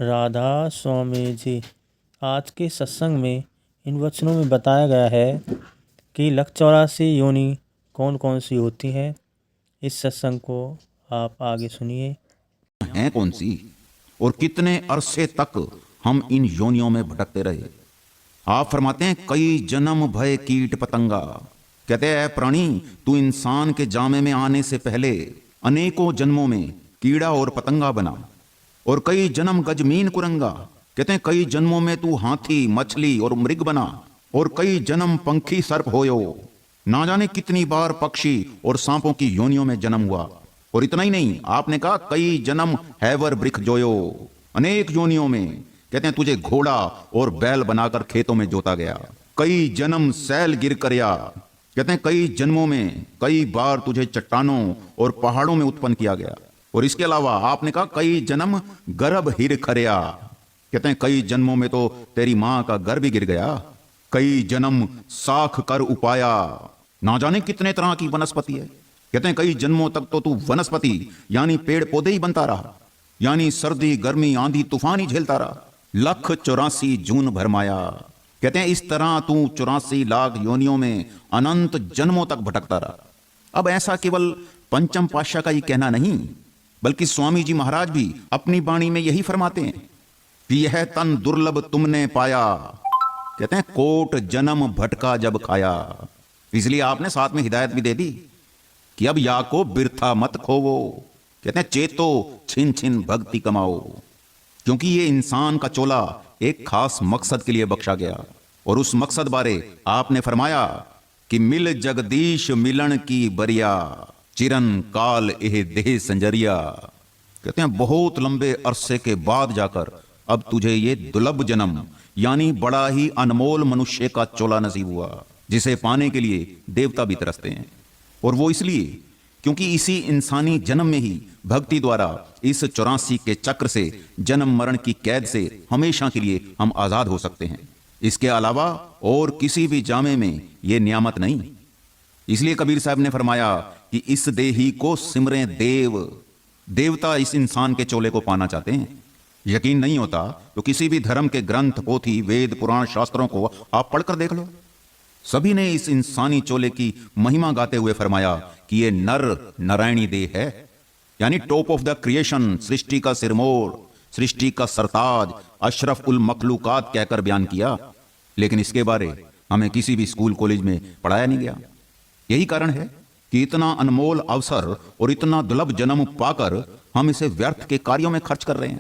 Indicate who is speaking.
Speaker 1: राधा स्वामी जी। आज के सत्संग में इन वचनों में बताया गया है कि लख 84 योनि कौन कौन सी होती हैं। इस सत्संग को आप आगे सुनिए।
Speaker 2: हैं कौन सी और कितने अरसे तक हम इन योनियों में भटकते रहे। आप फरमाते हैं कई जन्म भय कीट पतंगा। कहते हैं प्राणी, तू इंसान के जामे में आने से पहले अनेकों जन्मों में कीड़ा और पतंगा बना, और कई जन्म गजमीन कुरंगा। कहते हैं कई जन्मों में तू हाथी, मछली और मृग बना, और कई जन्म पंखी सर्प होयो। ना जाने कितनी बार पक्षी और सांपों की योनियों में जन्म हुआ। और इतना ही नहीं, आपने कहा कई जन्म हैवर वृक्ष जोयो। अनेक योनियों में कहते हैं तुझे घोड़ा और बैल बनाकर खेतों में जोता गया। कई जन्म सैल गिर करया। कहते हैं कई जन्मों में कई बार तुझे चट्टानों और पहाड़ों में उत्पन्न किया गया। और इसके अलावा आपने कहा कई जन्म गर्भ हिर खरिया। कहते हैं कई जन्मों में तो तेरी मां का गर्भ ही गिर गया। कई जन्म साख कर उपाया। ना जाने कितने तरह की वनस्पति है। कहते हैं कई जन्मों तक तो तू वनस्पति यानी पेड़ पौधे ही बनता रहा, यानी सर्दी गर्मी आंधी तूफान ही झेलता रहा। लख 84 जून भरमाया। कहते हैं इस तरह तू 84 लाख योनियों में अनंत जन्मों तक भटकता रहा। अब ऐसा केवल पंचम पातशाह का ही कहना नहीं, बल्कि स्वामी जी महाराज भी अपनी वाणी में यही फरमाते हैं कि यह तन दुर्लभ तुमने पाया। कहते हैं कोट जन्म भटका जब खाया। इसलिए आपने साथ में हिदायत भी दे दी कि अब या को बिरथा मत खोवो। कहते हैं चेतो छिन छिन भक्ति कमाओ, क्योंकि ये इंसान का चोला एक खास मकसद के लिए बख्शा गया। और उस मकसद बारे आपने फरमाया कि मिल जगदीश मिलन की बरिया, चिरन काल एह देह संजरिया। कहते हैं बहुत लंबे अरसे के बाद जाकर अब तुझे ये दुर्लभ जन्म यानी बड़ा ही अनमोल मनुष्य का चोला नसीब हुआ, जिसे पाने के लिए देवता भी तरसते हैं। और वो इसलिए क्योंकि इसी इंसानी जन्म में ही भक्ति द्वारा इस 84 के चक्र से, जन्म मरण की कैद से हमेशा के लिए हम आजाद हो सकते हैं। इसके अलावा और किसी भी जामे में ये नियामत नहीं। इसलिए कबीर साहब ने फरमाया कि इस देही को सिमरें देव। देवता इस इंसान के चोले को पाना चाहते हैं। यकीन नहीं होता तो किसी भी धर्म के ग्रंथ, पोथी, वेद, पुराण, शास्त्रों को आप पढ़कर देख लो। सभी ने इस इंसानी चोले की महिमा गाते हुए फरमाया कि ये नर नारायणी देह है, यानी टॉप ऑफ द क्रिएशन, सृष्टि का सिरमौर, सृष्टि का सरताज, अशरफ उल मखलूकात कहकर बयान किया। लेकिन इसके बारे हमें किसी भी स्कूल कॉलेज में पढ़ाया नहीं गया। यही कारण है कि इतना अनमोल अवसर और इतना दुर्लभ जन्म पाकर हम इसे व्यर्थ के कार्यों में खर्च कर रहे हैं।